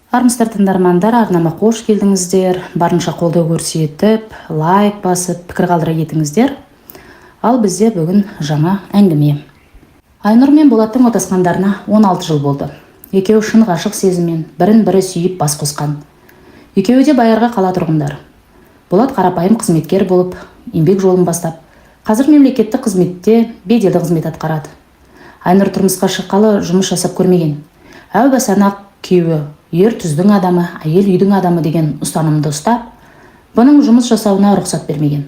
Армысыздар тыңдармандар, арнама қош келдіңіздер. Барынша қолдау көрсетіп, лайк басып, пікір қалдыра кетіңіздер. Ал бізде бүгін жаңа әңгіме. Айнұр мен Болаттың отасқандарына 16 жыл болды. Екеуі шын ғашық сезіммен бірін-бірі сүйіп бас қосқан. Екеуі де Байырғы қала тұрғындары. Болат қарапайым қызметкер болып, еңбек жолын бастап, қазір мемлекеттік қызметте беделді қызмет атқарады. Айнұр тұрмысқа шыққалы жұмыс жасап көрмеген. Әу басанақ күйеуі ер түздің адамы, әйел үйдің адамы деген ұстанымды ұстап, бұның жұмыс жасауына рұқсат бермеген.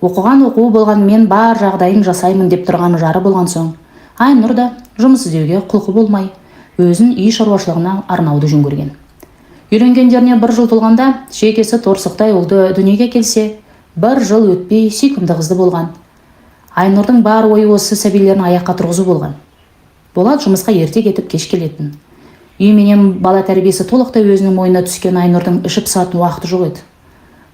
Оқыған оқуы болғанмен бар жағдайын жасаймын деп тұрған жары болған соң, Айнұр да жұмыс іздеуге құлқы болмай, өзін үй шаруашылығына арнауды жөн көрген. Үйленгендеріне 1 жыл толғанда, шекесі торсықтай ұлды дүниеге келсе, 1 жыл өтпей сүйкімді қызды болған. Айнұрдың бар ойы осы сәбилерін аяққа тұрғызу болған. Болат жұмысқа ерте кетіп кеш келетін. Үй менен бала тәрбиесі толықтай өзінің мойнына түскен Айнұрдың ішіп сатын уақыты жоқ еді.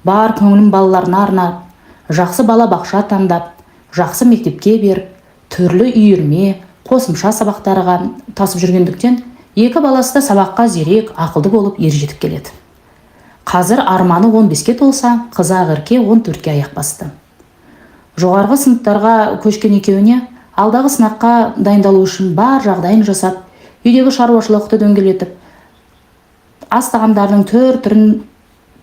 Бар көңілін балаларына арнап, жақсы бала бақша таңдап, жақсы мектепке беріп, түрлі үйірме, қосымша сабақтарға тасып жүргендіктен, 2 баласы да сабаққа зерек, ақылды болып ержетіп келеді. Қазір арманы 15-ке толса, қызы Ақерке 14-ке аяқ басты. Жоғарғы сыныптарға көшкен екеуіне алдағы сынаққа дайындалу үшін бар жағдайын жасап, үйдегі шаруашылықты дөңгелетіп, ас тағамдардың түр-түрін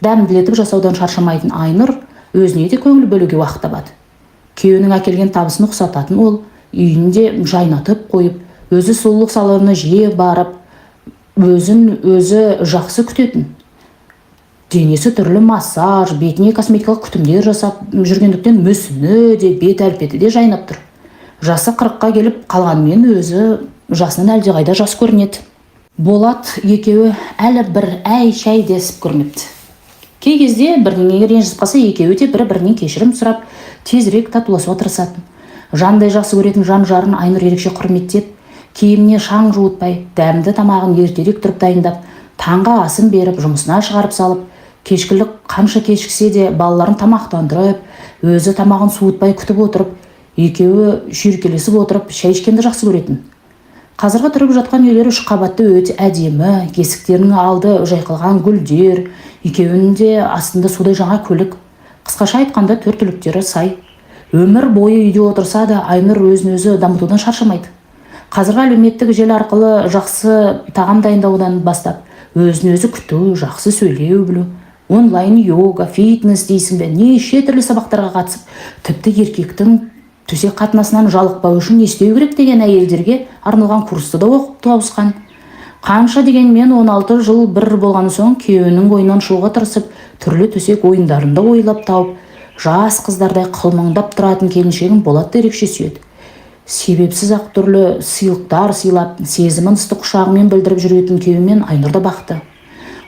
дәмділетіп жасаудан шаршамайтын Айнұр өзіне де көңіл бөлуге уақыт табады. Күйеуінің әкелген табысын ұқсататын ол, үйінде жайнатып қойып, өзі сұлулық салонына жиі барып, өзі жақсы күтетін. Денесі түрлі массаж, бетіне косметикалық күтімдер жасап жүргендіктен мүсіні де, бет әлпеті де жайнап тұр. Жасы 40-қа келіп қалғанмен өзі жасынан әлдеқайда жас көрінеді. Болат екеуі әлі бір әй-шәй десіп көрмепті. Кей кезде бірдеңеге ренжісіп қалса, екеуі де бір-бірінен кешірім сұрап, тезірек татуласуға тырысатын. Жандай жақсы көретін жан-жарын Айнұр ерекше құрметтеп, киіміне шаң жуытпай, дәмді тамағын ертерек тұрып дайындап, таңға асын беріп, жұмысына шығарып салып, кешкілік қанша кешіксе де балаларын тамақтандырып, өзі тамағын суытпай күтіп отырып, екеуі шүйіркелесіп отырып, шай ішкенді жақсы көретін. Қазіргі тұрып жатқан үйлері 3 қабатты өте әдемі, есіктерінің алды жайқалған гүлдер, екеуінде астында судай жаңа көлік. Қысқаша айтқанда 4 түліктері сай. Өмір бойы үйде отырса да, Айнұр өзін-өзі дамытудан шаршамайды. Қазіргі әлеуметтік желі арқылы жақсы тағам дайындаудан бастап, өзін-өзі күту, жақсы сөйлеу білу, онлайн йога, фитнес дейсің бе, неше түрлі сабақтарға қатысып, тіпті еркектің төсек қатынасынан жалықпау үшін не істеу керек деген әйелдерге арналған курсты да оқып тауысқан. Қанша дегенмен 16 жыл бір болған соң күйеуінің ойынан шығуға тырысып, түрлі төсек ойындарында ойлап тауып, жас қыздардай қылмыңдап тұратын келіншегін Болатты ерекше сүйеді. Себепсіз-ақ түрлі сыйлықтар сыйлап, сезімін ыстық құшағымен білдіріп жүретін күйеуімен Айнұр да бақытты.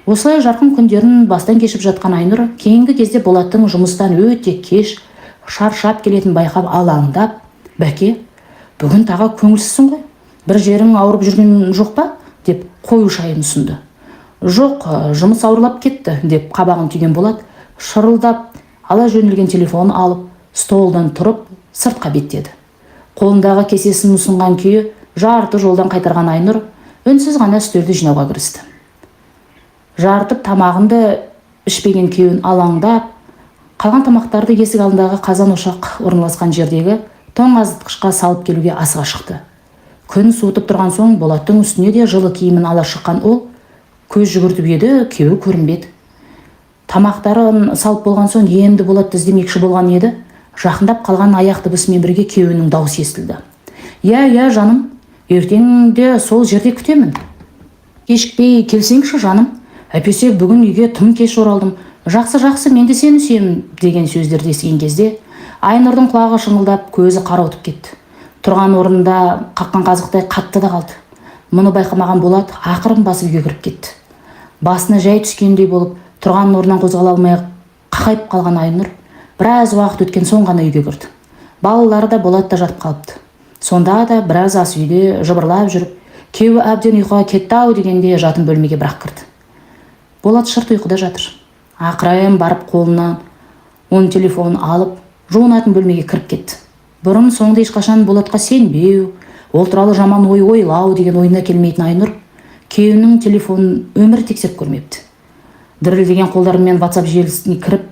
Осылай жарқын күндерін бастан кешіп жатқан Айнұр кейінгі кезде Болаттың жұмыстан өте кеш шаршап келетін байқап алаңдап, «Бәке, бүгін тағы көңілсізсің ғой? Бір жерің ауырып жүрген жоқ па?» деп қою шайын ұсынды. «Жоқ, жұмыс ауырлап кетті» деп қабағын түйген Болат, шырылдап, ала жөнелген телефонын алып, столдан тұрып, сыртқа беттеді. Қолындағы кесесін ұсынған күйі жарты жолдан қайтарған Айнұр үнсіз ғана үстелді жинауға кірісті. Жартып тамағынды ішпеген күйеуін алаңдап, қалған тамақтарды есік алдындағы қазан ошақ орналасқан жердегі тоңазытқышқа салып келуге асыға шықты. Күн суытып тұрған соң Болаттың үстіне де жылы киімін ала шыққан ол, көз жүгіртіп еді, күйеуі көрінбеді. Тамақтарын салып болған соң енді Болатты іздемекші болған еді, жақындап қалған аяқ дыбысымен бірге күйеуінің дауысы естілді. «Иә, жаным, ертеңде сол жерде күтемін. Кешікпей келсеңші, жаным. Әйтпесе бүгін үйге тым кеш оралдым. Жақсы, мен де сені сүйемін» деген сөздерді естіген кезде Айнұрдың құлағы шыңылдап, көзі қарауытып кетті. Тұрған орнында қаққан қазықтай қатты да қалды. Мұны байқамаған Болат ақырын басып үйге кіріп кетті. Басына жай түскендей болып, тұрған орнынан қозғала алмай қақайып қалған Айнұр біраз уақыт өткен соң ғана үйге кірді. Балалары да Болат та жатып қалыпты. Сонда да біраз ас үйде жыбырлап жүріп, күйеуі әбден ұйқыға кетті-ау дегенде жатын бөлмеге бірақ кірді. Болат шырт ұйқыда жатыр. Ақырайым барып қолынан оның телефонын алып, жуынатын бөлмеге кіріп кетті. Бұрын соңды ешқашан Болатқа сенбеу, ол туралы жаман ой ойлау деген ойына келмейтін Айнұр күйеуінің телефонын өмір тексеріп көрмепті. Дірілдеген қолдарымен WhatsApp желісіне кіріп,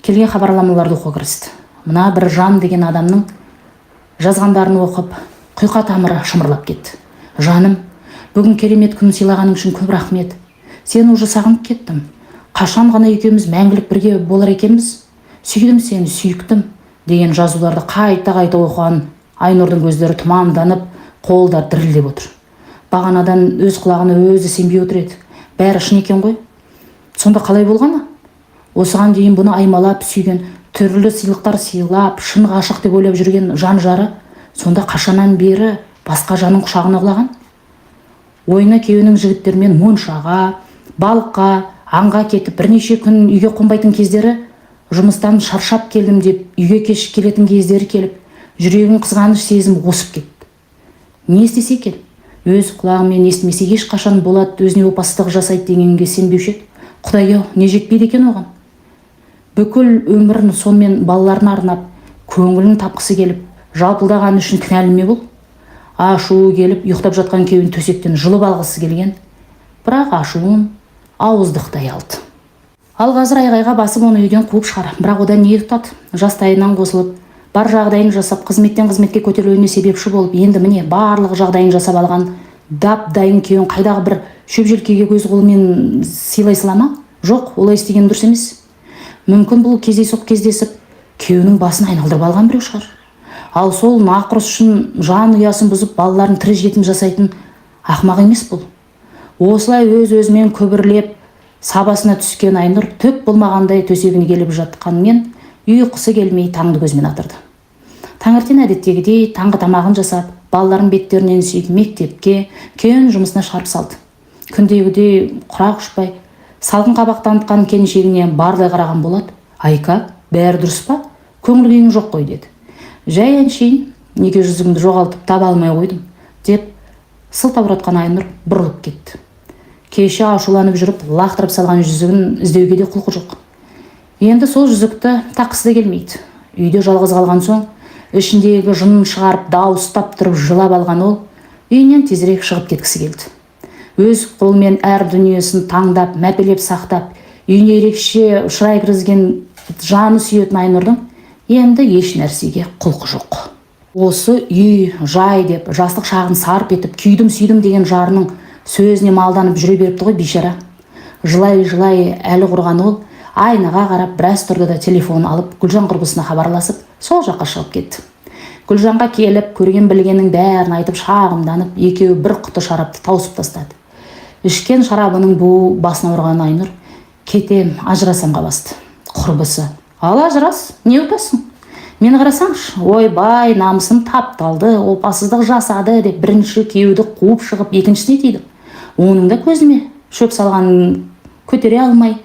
келген хабарламаларды оқуға кірісті. Мына бір Жан деген адамның жазғандарын оқып, құйқа тамыры шымырлап кетті. Жаным, бүгін керемет күн сыйлағаның үшін көп рахмет. Сені уже сағынып кеттім. Қашан ғана екеуміз мәңгілік бірге болар екенбіз? Сүйдім сені, сүйіктім деген жазуларды қайта оқыған Айнұрдың көздері тұманданып, қолдар дірілдеп отыр. Бағанадан өз құлағына өзі сенбей отыр еді. Бәрі шын екен ғой. Сонда қалай болғаны? Осыған дейін бұны аймалап сүйген, түрлі сыйлықтар сыйлап, шын ғашық деп ойлап жүрген жан жары, сонда қашаннан бері басқа жанның құшағына құлаған? Ойына күйеуінің жігіттермен моншаға, балыққа, аңға кетіп, бірнеше күн үйге қонбайтын кездері, жұмыстан шаршап келдім деп үйге кеш келетін кездері келіп, жүрегін қызғаныш сезім осып кетті. Не істесе екен? Өз құлағымен естімесе ешқашан Болат өзіне опасыздық жасайды дегенге сенбеуші еді. Құдай-ау, не жетпейді екен оған? Бүкіл өмірін сонымен балаларына арнап, көңілін тапқысы келіп, жалпылдаған үшін кінәлі ме бұл? Ашуы келіп, ұйықтап жатқан күйеуін төсектен жұлып алғысы келген, бірақ ашуын ауыздықтай алды. Ал қазір айғайға басып оны үйден қуып шығар, бірақ одан не тұтады? Жастайынан қосылып, бар жағдайын жасап, қызметтен қызметке көтерілуіне себепші болып, енді міне барлық жағдайын жасап алған дап-дайын күйеуін қайдағы бір шөп-желкеге көз қолымен сыйлай салама? Жоқ, олай істеген дұрыс емес. Мүмкін бұл кездейсоқ кездесіп, күйеуінің басын айналдырып алған біреу шығар. Ал сол нақұрыс үшін жан ұясын бұзып, балаларын тірі жетім жасайтын ақымақ емес бұл. Осылай өз-өзімен күбірлеп, сабасына түскен Айнұр түк болмағандай төсегіне келіп жатқанмен, ұйқысы келмей таңды көзімен атырды. Таңертең әдеттегідей таңғы тамағын жасап, балаларын беттерінен сүйіп мектепке, күйеуін жұмысына шығарып салды. Күндегідей құрақ ұшпай, салқын қабақ танытқан келіншегіне бардай қараған Болат: "Айка, бәрі дұрыс па? Көңіл күйің жоқ қой" деді. "Жай әншейін, неге жүзігімді жоғалтып таба алмай қойдым" деп сылтауратқан Айнұр бұрылып кетті. Кеше ашуланып жүріп, лақтырып салған жүзігін іздеуге де құлқы жоқ. Енді сол жүзікті таққысы да келмейді. Үйде жалғыз қалған соң, ішіндегі жынын шығарып, дауыстап тұрып жылап алған ол, үйінен тезірек шығып кеткісі келді. Өз қолымен әр дүниесін таңдап, мәпелеп сақтап, үйіне ерекше шырай кіргізген жаны сүйетін Айнұрдың енді еш нәрсеге құлқы жоқ. Осы үй, жай деп, жастық шағын сарп етіп, күйдім-сүйдім деген жарының сөзіне малданып жүре беріпті ғой бейшара. Жылай-жылай әлі құрған ол, айнаға қарап біраз тұрды да телефонын алып Гүлжан құрбысына хабарласып, сол жаққа шығып кетті. Гүлжанға келіп, көрген-білгеннің бәрін айтып шағымданып, екеуі бір құты шарапты тауысып тастады. Ішкен шарабының буы басына ұрған Айнұр кетем, ажырасамға басты. Құрбысы: "Ал ажырас, не ұтасың? Мені қарасаңшы, ойбай, намысым тапталды, опасыздық жасады" деп бірінші күйеуді қуып шығып, екіншісіне тиді. Оның да көзіме шөп салғанын көтере алмай,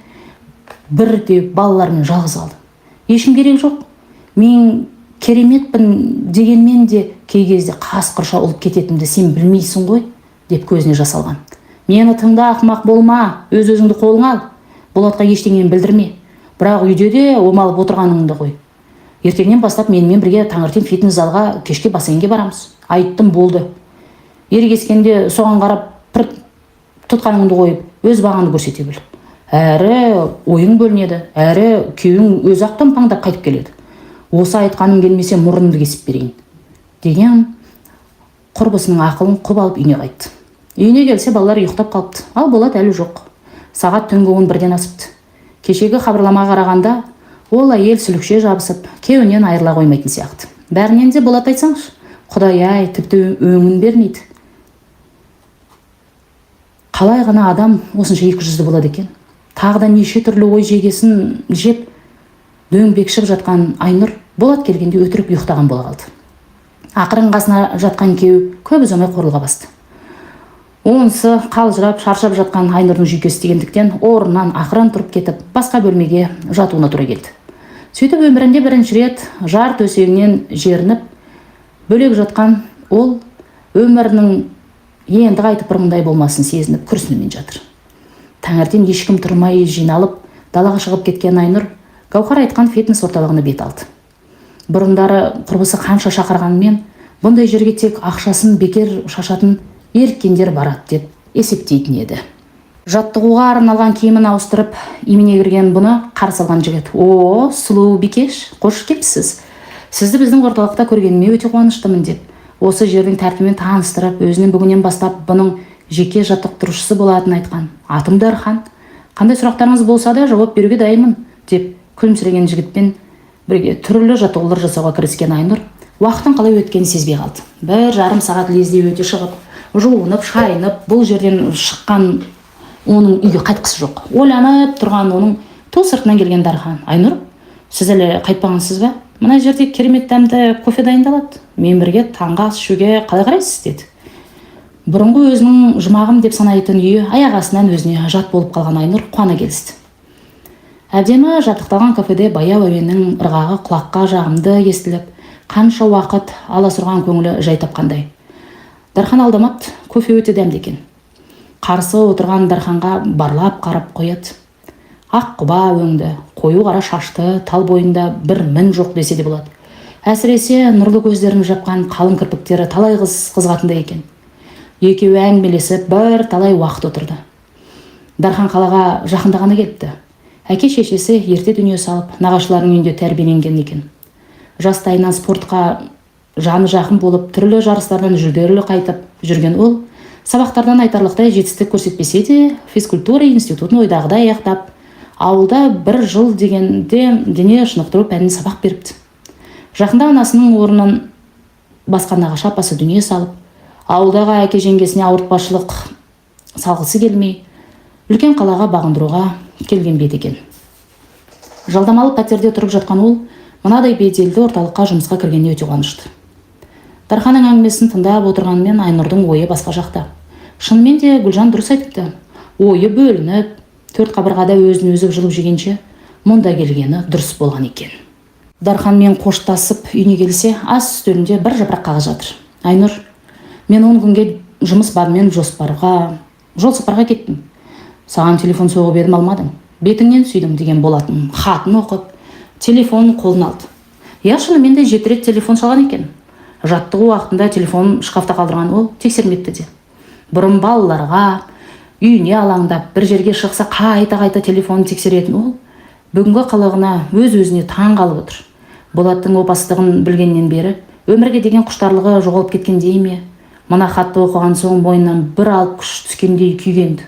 бірде балалармен жалғыз қалды. Ешкім керек жоқ. Мен кереметпін дегенмен де кей кезде қасқырша ұлып кететімді сен білмейсің ғой деп көзіне жас алған. "Мені тыңда, ақымақ болма, өз-өзіңді қолыңа ал. Болатқа ештеңені білдірме. Бірақ үйде де омалып отырғаныңды қой. Ертеңнен бастап менімен бірге таңертең фитнес залға, кешке бассейнге барамыз. Айттым, болды. Ерегескенде соған қарап бір тұтқаныңды қойып, өз бағаңды көрсете біл. Әрі ойың бөлінеді, әрі күйеуің өз ақ томпаңдап қайтып келеді. Осы айтқаным келмесе мұрынды кесіп берейін" деген құрбысының ақылын құп алып үйіне қайтты. Үйіне келсе балалар ұйықтап қалыпты, ал Болат әлі жоқ. Сағат түнгі 11-ден асыпты. Кешегі хабарламаға қарағанда, ол әйел сүлікше жабысып, күйеуінен айырыла қоймайтын сияқты. Бәрінен де Болат айтсаңшы, Құдай-ай, тіпті өңін бермейді. Қалай ғана адам осынша екі жүзді болады екен? Тағы да неше түрлі ой жегесін жеп, дөңбекшіп жатқан Айнұр Болат келгенде өтірік ұйықтаған бола қалды. Ақырын қасына жатқан күйеу көп ұзамай қорылға басты. Онысы қалжырап, шаршап жатқан Айнұрдың жүйкесі тигендіктен орнынан ақырын тұрып кетіп, басқа бөлмеге жатуына тура келді. Сөйтіп өмірінде бірінші рет жар төсегінен жерініп, бөлек жатқан ол өмірінің енді қайтып бұрындай болмасын сезініп күрсінумен жатыр. Таңертең ешкім тұрмай жиналып, далаға шығып кеткен Айнұр Гаухар айтқан фитнес орталығына бет алды. Бұрындары құрбысы қанша шақырғанмен, бұндай жерге тек ақшасын бекер шашатын еріккендер барады деп есептейтін еді. Жаттығуға арналған киімін ауыстырып имене кірген бұны қарсы алған жігіт: «О, сұлу бикеш, қош келіпсіз. Сізді біздің орталықта көргеніме өте қуаныштымын», деп осы жердің тәртібімен таныстырып, өзінен бүгіннен бастап бұның жеке жаттықтырушысы болатынын айтқан. «Атым Дархан. Қандай сұрақтарыңыз болса да жауап беруге дайынмын», деп күлімсіреген жігітпен бірге түрлі жаттығулар жасауға кіріскен Айнұр уақыттың қалай өткенін сезбей қалды. 1,5 сағат лезде өте шығып, жуынып, шайынып, бұл жерден шыққан оның үйге қайтқысы жоқ. Ойланып тұрған оның ту сыртынан келген Дархан: «Айнұр, сіз әлі қайтпағансыз ба? Мына жерде керемет дәмді кофе дайындалады. Мен бірге таңғы ас ішуге қалай қарайсыз?» деді. Бұрынғы өзінің жұмағым деп санайтын үйі аяқ астынан өзіне жат болып қалған Айнұр қуана келісті. Әдемі жаттықталған кафеде баяу әуеннің ырғағы құлаққа жағымды естіліп, қанша уақыт аласұрған көңілі жай тапқандай. Дархан алдамапты, кофе өте дәмді екен. Қарсы отырған Дарханға барлап қарап қояды. Ақ құба өңді, қою қара шашты, тал бойында бір мін жоқ десе де болады. Әсіресе нұрлы көздерін жапқан қалың кірпіктері талай қыз қызғатындай екен. Екеуі әңгімелесіп бір талай уақыт отырды. Дархан қалаға жақында ғана келіпті. Әке шешесі ерте дүние салып, нағашыларының үйінде тәрбиеленген екен. Жастайынан спортқа жаны жақын болып, түрлі жарыстардан жүлделі қайтып жүрген ол, сабақтардан айтарлықтай жетістік көрсетпесе де, физкультура институтын ойдағыдай аяқтап, ауылда 1 жыл дегенде дене шынықтыру пәнін сабақ беріпті. Жақында анасының орнын басқан нағашы апасы дүние салып, ауылдағы әке жеңгесіне ауыртпашылық салғысы келмей, үлкен қалаға бағындыруға келген бет екен. Жалдамалы пәтерде тұрып жатқан ол мынадай беделді орталыққа жұмысқа кіргеніне өте қуанышты. Дарханның әңгімесін тыңдап отырғанымен Айнұрдың ойы басқа жақта. Шынымен де Гүлжан дұрыс айтыпты. Ойы бөлініп, 4 қабырғада өзін-өзі жылып жегенше мұнда келгені дұрыс болған екен. Дарханмен қоштасып үйіне келсе, ас үстелінде бір жапырақ қағаз жатыр. «Айнұр, мен 10 күнге жұмыс бабымен жол сапарға кеттім. Саған телефон соғып едім, алмадың. Бетіңнен сүйдім» деген болатын хатын оқып, телефонын қолына алды. «Я, шынымен де 7 рет телефон шалған екен. Жаттығу уақытында телефон шкафта қалдырған ол тексермепті де. Бұрын балаларға үйіне алаңдап, бір жерге шықса қайта телефонын тексеретін ол, бүгінгі қылығына өз-өзіне таң қалып отыр. Болаттың опасыздығын білгеннен бері өмірге деген құштарлығы жоғалып кеткендей ме? Мына хатты оқыған соң бойынан бір алып күш түскендей күйгенді.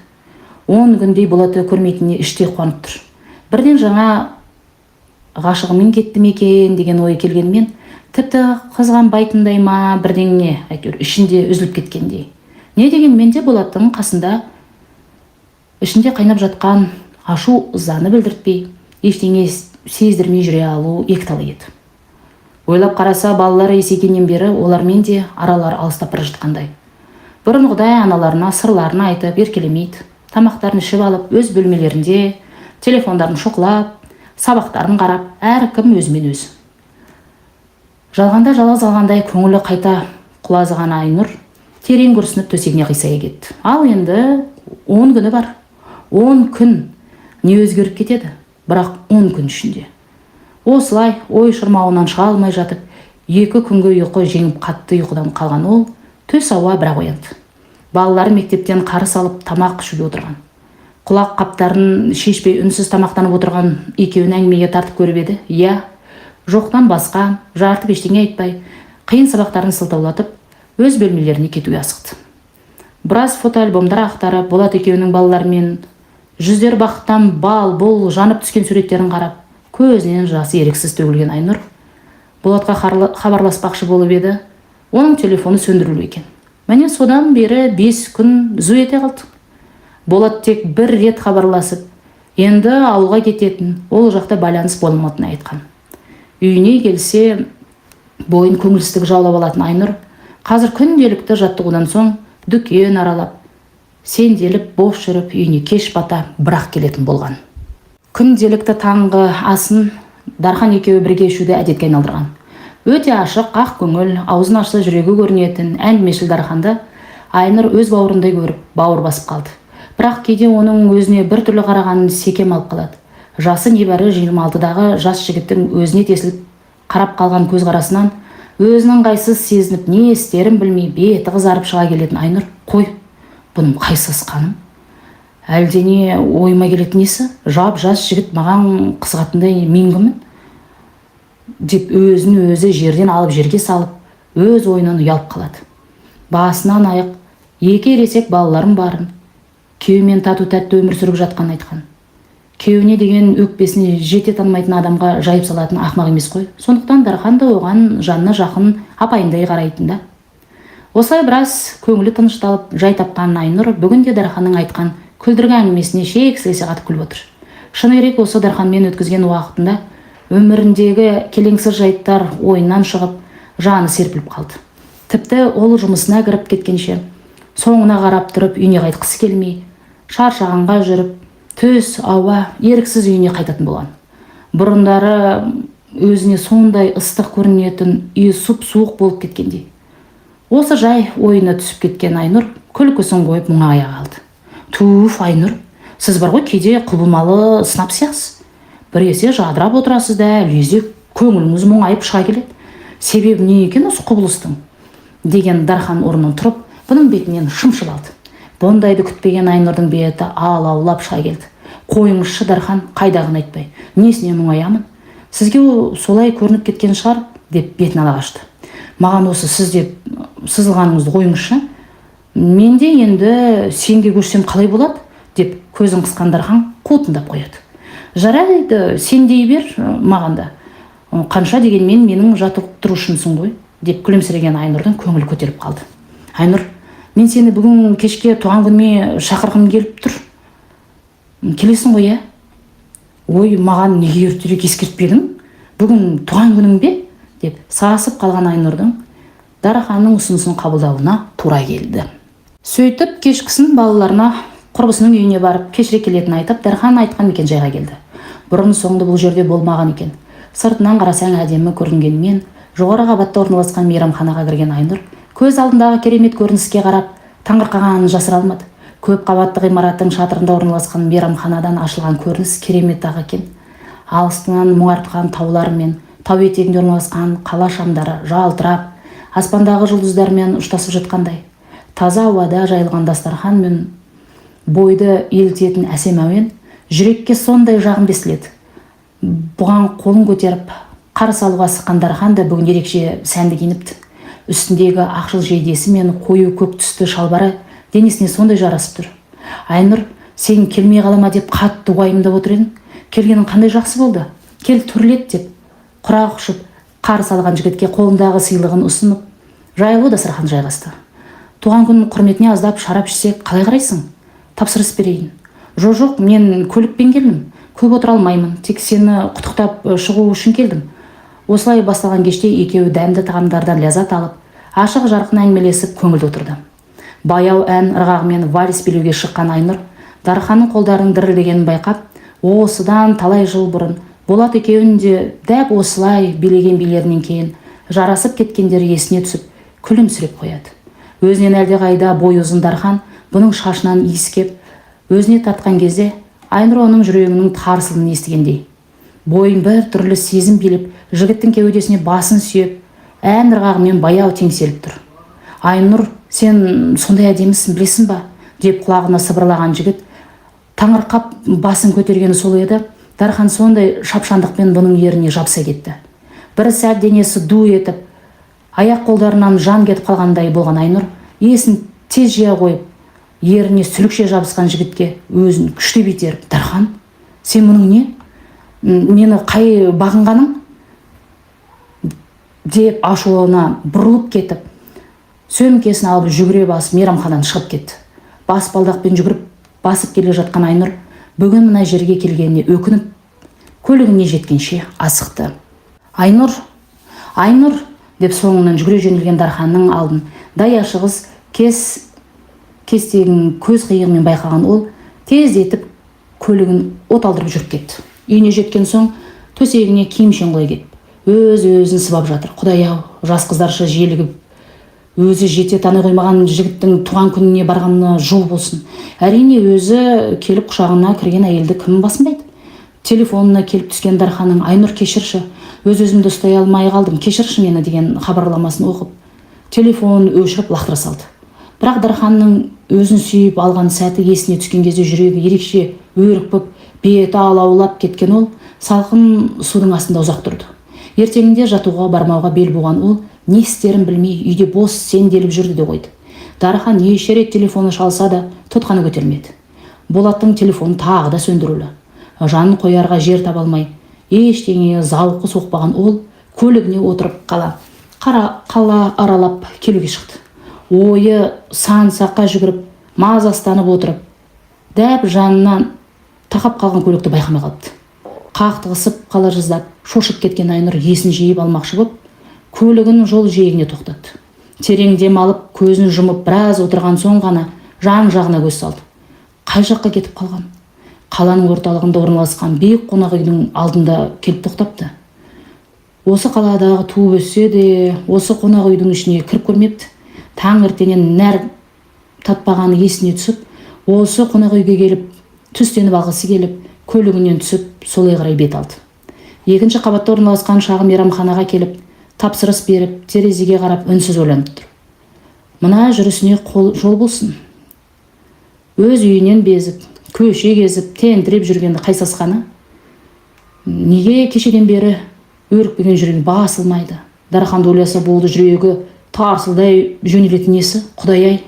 10 күндей Болатты көрмейтініне іштей қуанып тұр. Бірден жаңа ғашығымен кетті ме екен деген ой келгенмен, тіпті қызғанбайтындай ма бірдеңе, әйтеуір ішінде үзіліп кеткендей. Не дегенмен де Болаттың қасында ішінде қайнап жатқан ашу ызаны білдіртпей, ештеңе сездірмей жүре алу екіталай еді. Ойлап қараса, балалары есейгеннен бері олармен де аралар алыстап бара жатқандай. Бұрынғыдай аналарына сырларын айтып еркелемейді. Тамақтарын ішіп алып, өз бөлмелерінде телефондарын шоқлап, сабақтарын қарап, әркім өзімен өзі. Жалғанда жалғыз алғандай көңілі қайта құлазыған Айнұр терең күрсініп төсегіне қисая кетті. Ал енді 10 күні бар. 10 күн не өзгеріп кетеді? Бірақ 10 күн ішінде. Осылай ой шырмауынан шыға алмай жатып, 2 күнге ұйқы жеңіп қатты ұйқыдан қалған ол төс ауа бірақ оянды. Балалары мектептен қарсы алып тамақ ішуге отырған. Құлақ қаптарын шешпей үнсіз тамақтанып отырған екеуін әңгімеге тартып көріп еді. Иә, жоқтан басқа жартып ештеңе айтпай, қиын сабақтарын сылтаулатып, өз бөлмелеріне кетуге асықты. Біраз фотоальбомдар ақтарып, Болат екеуінің балаларымен жүздер бақыттан бал-бұл жанып түскен суреттерін қарап, көзінен жасы еріксіз төгілген Айнұр Болатқа хабарласпақшы болып еді, оның телефоны сөндіріліп екен. Міне содан бері 5 күн зу ете қалды. Болат тек 1 рет хабарласып, енді ауылға кететін, ол жақта байланыс болмайтынын айтқан. Үйіне келсе, бойын көңілсіздік жаулап алатын Айнұр қазір күнделікті жаттығудан соң дүкен аралап, сенделіп бос жүріп, үйіне кеш бата бірақ келетін болған. Күнделікті таңғы асын Дархан екеуі бірге ішуді әдетке айналдырған. Өте ашық, ақ көңіл, аузын ашса жүрегі көрінетін әңгімешіл Дарханды Айнұр өз бауырындай көріп, бауыр басып қалды. Бірақ кейде оның өзіне бір түрлі қарағанын секем алып қалады. Жасы небәрі 26-дағы жас жігіттің өзіне тесіліп қарап қалған көзқарасынан өзінің ыңғайсыз сезініп, не істерін білмей, беті қызарып шыға келетін Айнұр: «Қой, бұным қайсысқаным? Әлдене ойыма келетін несі? Жап жас жігіт маған қызғатындай мен кіммін? Деп өзін өзі жерден алып жерге салып, өз ойынан ұялып қалады. Басынан аяқ екі ересек балаларым барын, күйеумен тату-тәтті өмір сүріп жатқан айтқан. Күйеуіне деген өкпесіне жете танымайтын адамға жайып салатын ақмақ емес қой. Сондықтан Дархан да оған жанына жақын апайындай қарайтын да. Осылай біраз көңілі тынышталып, жай тапқан Айнұр бүгінде Дарханның айтқан күлдіргі әңгімесіне шексілесе қатып күліп отыр. Шыны керек, осы Дарханмен өткізген уақытында өміріндегі келеңсіз жайттар ойынан шығып, жаны серпіліп қалды. Тіпті ол жұмысына кіріп кеткенше, соңына қарап тұрып үйіне қайтқысы келмей, шаршағанға жүріп, төс ауа еріксіз үйіне қайтатын болған. Бұрындары өзіне сондай ыстық көрінетін үй сұп-суық болып кеткендей. Осы жай ойына түсіп кеткен Айнұр күлкісін қойып мұңая қалды. Туф, Айнұр, сіз бар ғой кейде құбылмалы сынап сияқсыз. Біресе жадырап отырасыз да лезде көңіліңіз мұңайып шыға келеді. Себебі не екен осы құбылыстың? Деген Дархан орнынан тұрып, бұның бетінен шымшып алды. Бұндайды күтпеген Айнұрдың беті алаулап шыға келді. Қойыңызшы, Дархан, қайдағын айтпай, несіне мұңаямын? Сізге солай көрініп кеткен шығар, деп бетін ала қашты. Маған осы сіз деп сызылғаныңызды қойыңызшы. Менде енді сенге көрсем қалай болады? Деп көзін қысқан Дархан қутындап қояды. Жарайды, сен дей бер маған да. Қанша дегенмен менің жаттықтырушымсың ғой, деп күлімсіреген Айнұрдың көңілі көтеріп қалды. Айнұр, мен сені бүгін кешке туған күніме шақырғым келіп тұр. Келесің ғой, ә? Ой, маған неге ертерек ескертпедің? Бүгін туған күнің бе? Деп сасып қалған Айнұрдың Дарханның ұсынысын қабылдауына тура келді. Сөйтіп кешкісін балаларына құрбысының үйіне барып кешіре келетінін айтып, Дархан айтқан мекенжайға келді. Бұрын соңды бұл жерде болмаған екен. Сыртынан қарасаң әдемі көрінгенмен, жоғары қабатта орналасқан мейрамханаға кірген Айнұр көз алдындағы керемет көрініске қарап, таңырқағанын жасыра алмады. Көп қабатты ғимараттың шатырында орналасқан мейрамханадан ашылған көрініс керемет-ақ екен. Алыстан мұңартқан таулар мен тау етегінде орналасқан қала шамдары жалтырап, аспандағы жұлдыздармен ұштасып жатқандай. Таза ауада жайылған дастархан мен бойды елтетін әсем әуен жүрекке сондай жағым бесіледі. Бұған қолын көтеріп, қарсы алуға асыққан Дархан да бүгін ерекше сәнді киініпті. Үстіндегі ақшыл жейдесі мен қою көк түсті шалбары денесіне сондай жарасып тұр. Айнұр, сен келмей қалама деп қатты уайымдап отыр едің. Келгенің қандай жақсы болды. Кел түрлет деп құрақ ұшып қарсы алған жігітке қолындағы сыйлығын ұсынып, жайлы дастархан жайғасты. Туған күн құрметіне аздап шарап ішсек қалай қарайсың? Тапсырыс берейін. Жоқ, мен көлікпен келдім. Көп отыра алмаймын, тек сені құттықтап шығу үшін келдім. Осылай басталған кеште екеуі дәмді тағамдардан ләззат алып, ашық жарқын әңгімелесіп көңілді отырды. Баяу ән ырғағымен вальс билеуге шыққан Айнұр Дарханның қолдарының дірілдегенін байқап, осыдан талай жыл бұрын Болат екеуін де дәп осылай билеген билерінен кейін жарасып кеткендері есіне түсіп, күлімсіреп қояды. Өзінен әлдеқайда бойы ұзын Дархан бұның шашынан иіскеп, өзіне тартқан кезде Айнұр оның жүрегінің тарсылын естігендей. Бойын бір түрлі сезім билеп, жігіттің кеудесіне басын сүйеп, ән ырғағымен баяу теңселіп тұр. Айнұр, сен сондай әдемісің, білесің ба? Деп құлағына сыбырлаған жігіт таңырқап басын көтергені сол еді. Дархан сондай шапшандықпен бұның еріне жабыса кетті. Бір сәт денесі ду етіп, аяқ қолдарынан жан кетіп қалғандай болған Айнұр есін тез жия қойып, еріне сүлікше жабысқан жігітке өзін күштеп итеріп, Дархан, сен мұның не? Мені қай бағынғаның? Деп ашуына бұрылып кетіп, сөмкесін алып жүгіре басып мейрамханадан шығып кетті. Баспалдақпен жүгіріп басып келе жатқан Айнұр бүгін мына жерге келгеніне өкініп, көлігіне жеткенше асықты. Айнұр, деп соңынан жүгіре жөнелген Дарханның алдын дая шығыс кестегін көз қиығымен байқаған ол тездетіп көлігін от алдырып жүріп кетті. Үйіне жеткен соң төсегіне киімшең қой кетіп, өзін сыбап жатыр. Құдай-ау, жас қыздарша желігіп, өзі жете таны қоймаған жігіттің туған күніне барғанына жол болсын. Әрине өзі келіп құшағына кірген әйелді кім басынбайды? Телефонына келіп түскен Дарханның Айнұр кешірші, өзімді ұстай алмай қалдым, кешірші мені деген хабарламасын оқып, телефонын өшіріп лақтыра салды. Бірақ Дарханның өзін сүйіп алған сәті есіне түскен кезде жүрегі ерекше өрекпіп, беті алаулап кеткен ол салқын судың астында ұзақ тұрды. Ертеңінде жатуға бармауға бел буған ол не істерін білмей үйде бос сенделіп жүрді де қойды. Дархан неше рет телефоны шалса да тұтқаны көтермеді. Болаттың телефоны тағы да сөндірулі. Жанын қоярға жер таба алмай, ештеңе зауқы соқпаған ол көлігіне отырып қала аралап келуге шықты. Ойы сан-саққа жүгіріп, мазастанып отырып, дәп жанынан тақап қалған көлікті байқамай қалыпты. Қақтығысып қала жаздап, шошып кеткен Айнұр есін жиып алмақшы боп, көлігін жол жиегіне тоқтатты. Терең дем алып, көзін жұмып біраз отырған соң ғана жан-жағына көз салды. Қай жаққа кетіп қалған? Қаланың орталығында орналасқан биік қонақ үйдің алдында келіп тоқтапты. Осы қаладағы туып өссе де, осы қонақ үйдің ішіне кіріп көрмепті. Таңертеңнен нәр татпағаны есіне түсіп, осы қонақ үйге келіп, түстеніп алғысы келіп, көлігінен түсіп, солай қарай бет алды. Екінші қабатта орналасқан шағын мейрамханаға келіп, тапсырыс беріп, терезеге қарап үнсіз ойланып тұр. Мына жүрісіне жол болсын. Өз үйінен безіп, көше кезіп, тентіреп жүргенді қайсасқаны. Неге кешеден бері өрікпеген жүрегі басылмайды? Дарханды ойласа болды, жүрегі тарсылдай жөнелетін несі? Құдай-ай,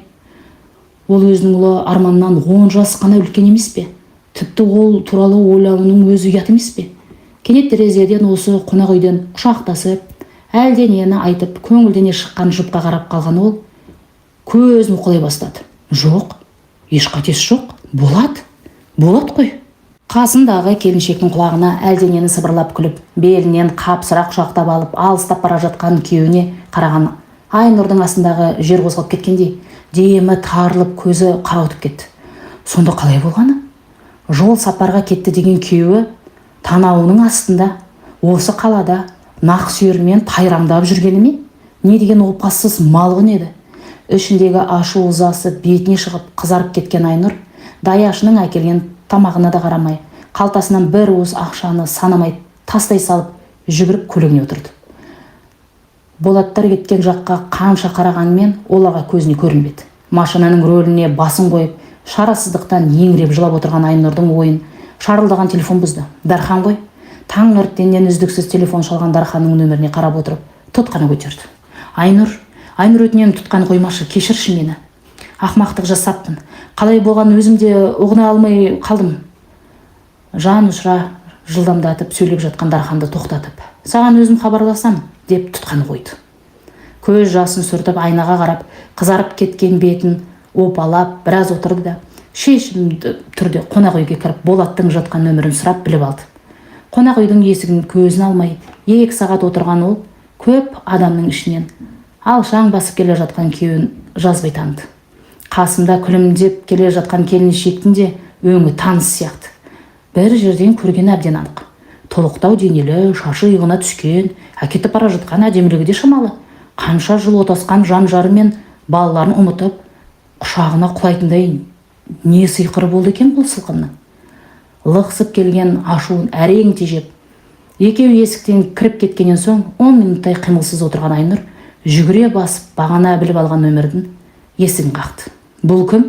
ол өзінің ұлы арманнан 10 жас қана үлкен емес пе? Тіпті ол туралы ойлауының өзі ұят емес пе? Кенет терезеден осы қонақ үйден құшақтасып, әлденені айтып, көңілдене шыққан жұпқа қарап қалған ол көзін уқалай бастады. Жоқ, еш қатесі жоқ, болады қой. Қасындағы келіншектің құлағына әлденені сыбырлап күліп, белінен қапсыра құшақтап алып, алыстап бара жатқан күйеуіне қараған Айнұрдың астындағы жер қозғалып кеткендей, демі тарылып, көзі қарауытып кетті. Сонда қалай болғаны? Жол сапарға кетті деген күйеуі танауының астында, осы қалада нақ сүйермен тайраңдап жүргені ме? Не деген опассыз малғын еді. Ішіндегі ашу ызасы бетіне шығып, қызарып кеткен Айнұр даяшының әкелген тамағына да қарамай, қалтасынан бір уыс ақшаны санамай тастай салып, жүгіріп көлігіне отырды. Болаттар кеткен жаққа қанша қарағанмен оларға көзіне көрінбеді. Машинаның рөліне басын қойып, шарасыздықтан еңіреп жылап отырған Айнұрдың ойын шарылдаған телефон бұзды. Дархан ғой. Таңертеңнен үздіксіз телефон шалған Дарханның нөміріне қарап отырып, тұтқаны көтерді. Айнұр өтінемін, тұтқаны қоймашы, кешірші мені. Ақмақтық жасаппын. Қалай болған өзім де ұғына алмай қалдым. Жан ұшыра жылдамдатып сөйлеп жатқан Дарханды тоқтатып, саған өзім хабарласам деп тұтқаны қойды. Көз жасын сүртіп айнаға қарап, қызарып кеткен бетін опалап біраз отырды да, шешімді түрде қонақ үйге кіріп, Болаттың жатқан нөмірін сұрап біліп алды. Қонақ үйдің есігін көзін алмай, 2 сағат отырған ол көп адамның ішінен алшаң басып келе жатқан күйеуін жазбай таныды. Қасында күлімдеп келе жатқан келіншектің де өңі таныс сияқты. Бір жерден көрген әбден анық. Толықтау денелі, шашы иығына түскен, әкетіп бара жатқан әдемілігі де шамалы. Қанша жыл отасқан жан-жары мен балаларын ұмытып, құшағына құлайтындай не сиқыры болды екен бұл сылқынның. Лықсып келген ашуын әрең тежеп, екеуі есіктен кіріп кеткеннен соң 10 минуттай қимылсыз отырған Айнұр жүгіре басып бағана біліп алған нөмірдің есігін қақты. Бұл кім?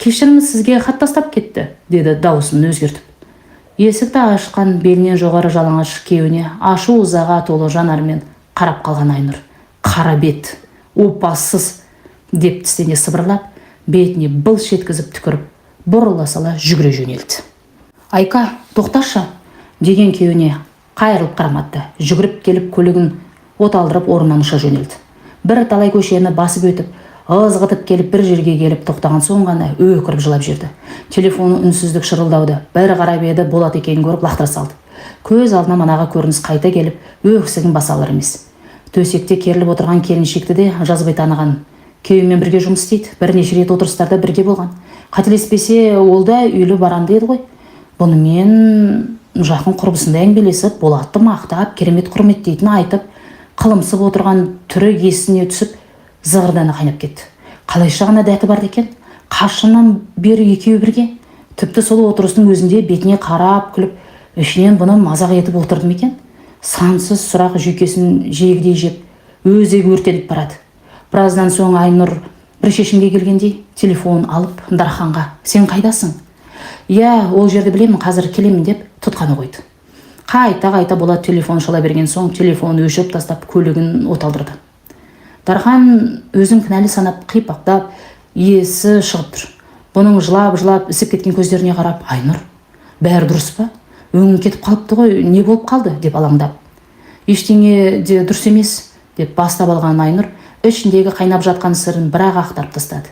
Кешіріңіз, сізге хат тастап кетті, деді дауысын өзгертіп. Есікті ашқан белінен жоғары жалаңаш күйеуіне ашу ызаға толы жанармен қарап қалған Айнұр. Қара бет, опассыз деп тістене сыбырлап, бетіне былш еткізіп түкіріп, бұрыла сала жүгіре жөнелді. Айка, тоқташы, деген күйеуіне қайырылып қарамады. Жүгіріп келіп көлігін оталдырып орнынан ұша жөнелді. Бір талай көшені басып өтіп, ызғытып келіп бір жерге келіп тоқтаған соң ғана өкіріп жылап жүрді. Телефоны үнсіздік шырылдауды, бір қарап еді Болат екенін көріп лақтыра салды. Көз алдына манағы көрініс қайта келіп, өксігін баса алар емес. Төсекте керіліп отырған келіншекті де жазбай таныған. Күйеуімен бірге жұмыс істейді, бірнеше рет отырыстарда бірге болған. Қателеспесе, ол да үйлі баранды еді ғой. Бұнымен жақын құрбысында әңгімелесіп, Болатты мақтап, керемет құрметтейтін айтып, қылымсып отырған түрі есіне түсіп, зығырданы қайнап кетті. Қалайша ғана дәті бар екен? Қашынан бері екеуі бірге. Тіпті сол отырыстың өзінде бетіне қарап күліп, ішінен бұны мазақ етіп отырды ма екен? Сансыз сұрақ жүйкесін жегідей жеп, өзегі өртеніп барады. Біраздан соң Айнұр бір шешімге келгендей телефон алып Дарханға: сен қайдасың? Иә, ол жерді білемін, қазір келемін деп тұтқаны қойды. Қайта болады телефон шала берген соң телефонын өшіріп тастап көлігін оталдырды. Дархан өзін кінәлі санап қипақтап, есі шығып тұр. Бұның жылап ісіп кеткен көздеріне қарап: Айнұр, бәрі дұрыс па? Өңің кетіп қалыпты ғой, не болып қалды деп алаңдап. Ештеңе де дұрыс емес деп бастап алған Айнұр ішіндегі қайнап жатқан сырын бірақ ақтарып тастады.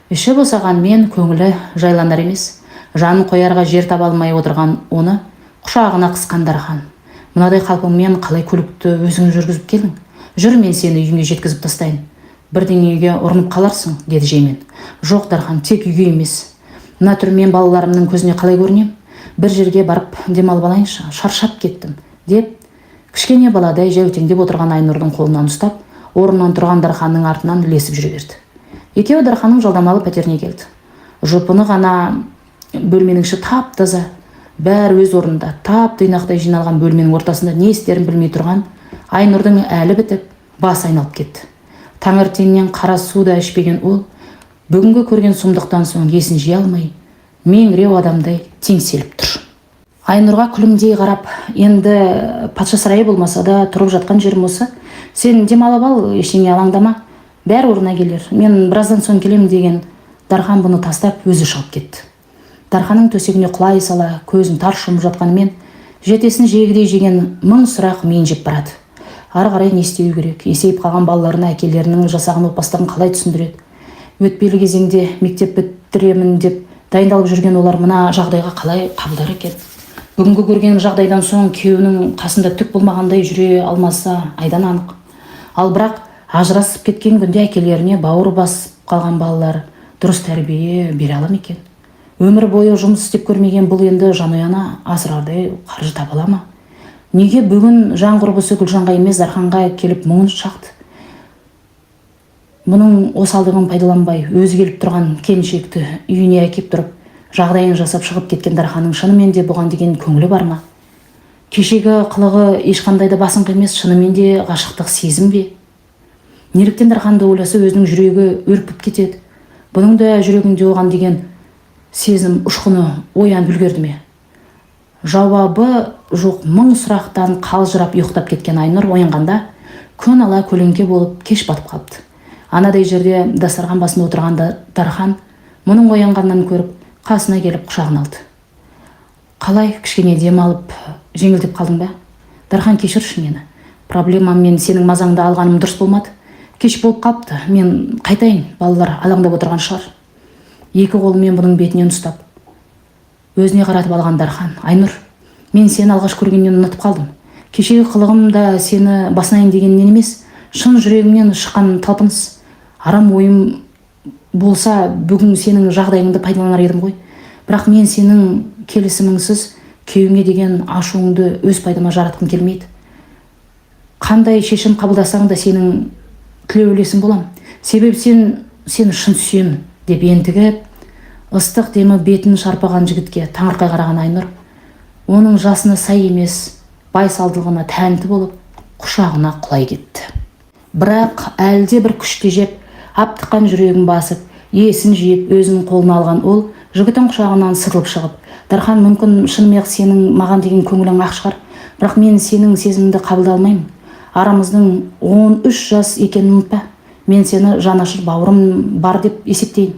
Іші босағанмен көңілі жайланар емес. Жанын қоярға жер таба алмай отырған оны құшағына қысқан Дархан: мынадай қалпыңмен қалай көлікті өзің жүргізіп келдің? Жүр, мен сені үйіңе жеткізіп тастайын. Бірдеңеге ұрынып қаларсың, деді жеймен. Жоқ Дархан, тек үйге емес. Мына түрмен балаларымның көзіне қалай көрінем? Бір жерге барып демалып алайыншы, шаршап кеттім, деп кішкене баладай жәутеңдеп отырған Айнұрдың қолынан ұстап, орнынан тұрған Дарханның артынан ілесіп жүре берді. Екеуі Дарханның жалдамалы пәтеріне келді. Жұпыны ғана бөлменің іші тап-таза, бәрі өз орнында. Тап-тыйнақтай жиналған бөлменің ортасында не істерін білмей тұрған Айнұрдың әлі бітіп, бас айналып кетті. Таңертеңнен қара су да ішпеген ол бүгінгі көрген сұмдықтан соң есін жия алмай, меңіреу адамдай теңселіп тұр. Айнұрға күлімдей қарап: енді патша сарайы болмаса да тұрып жатқан жерім осы. Сен демалып ал, ештеңе алаңдама, бәрі орнына келер. Мен біраздан соң келемін деген Дархан бұны тастап өзі шығып кетті. Дарханның төсегіне құлай сала, көзін тарс жұмып жатқанымен жетесін жегідей жеген мың сұрақ миын жеп барады. Ары қарай не істеу керек? Есейіп қалған балаларына әкелерінің жасаған опастығын қалай түсіндіреді? Өтпелі кезеңде мектеп бітіремін деп дайындалып жүрген олар мына жағдайға қалай қабылдар екен? Бүгінгі көрген жағдайдан соң күйеуінің қасында түк болмағандай жүре алмаса айдан анық. Ал бірақ ажырасып кеткен күнде әкелеріне бауыр басып қалған балалар дұрыс тәрбие бере ала ма екен? Өмір бойы жұмыс істеп көрмеген бұл енді жанұяны асырардай қаржы таба ала ма? Неге бүгін жан құрбысы Гүлжанға емес Дарханға келіп мұңын шақты? Бұның осалдығын пайдаланбай өзі келіп тұрған келіншекті үйіне әкеп тұрып жағдайын жасап шығып кеткен Дарханның шынымен де бұған деген көңілі бар ма? Кешегі қылығы ешқандай да басыңқы емес, шынымен де ғашықтық сезім бе? Неліктен Дарханды ойласа өзінің жүрегі өрпіп кетеді? Бұның да жүрегінде оған деген сезім ұшқыны оянып үлгерді ме? Жауабы жоқ мың сұрақтан қалжырап ұйықтап кеткен Айнұр оянғанда күн ала көлеңке болып кеш батып қалыпты. Анадай жерде дастархан басында отырған Дархан мұның оянғаннан көріп қасына келіп құшағын алды. Қалай, кішкене демалып жеңілдеп қалдың ба? Дархан, кешірші мені. Проблемаммен сенің мазаңды алғаным дұрыс болмады. Кеш болып қалыпты, мен қайтайын, балалар алаңдап отырған шығар. Екі қолымен бұның бетінен ұстап өзіне қаратып алған Дархан: Айнұр, мен сені алғаш көргеннен ұнатып қалдым. Кешегі қылығым да сені басынайын дегеннен емес, шын жүрегімнен шыққан талпыныс. Арам ойым болса бүгін сенің жағдайыңды пайдаланар едім ғой. Бірақ мен сенің келісіміңсіз күйеуіңе деген ашуыңды өз пайдама жаратқым келмейді. Қандай шешім қабылдасаң да сенің тілеулесің болам. Себебі сені шын сүйемін, деп ентігіп ыстық демі бетін шарпаған жігітке таңырқай қараған Айнұр оның жасына сай емес байсалдылығына тәнті болып құшағына құлай кетті. Бірақ әлде бір күшті жеп аптыққан жүрегін басып, есін жиып өзінің қолына алған ол жігіттің құшағынан сытылып шығып: Дархан, мүмкін шынымен сенің маған деген көңілің ақ шығар, бірақ мен сенің сезіміңді қабылдай алмаймын. Арамыздың 13 жас екенін ұмытпа. Мен сені жанашыр бауырым бар деп есептейін.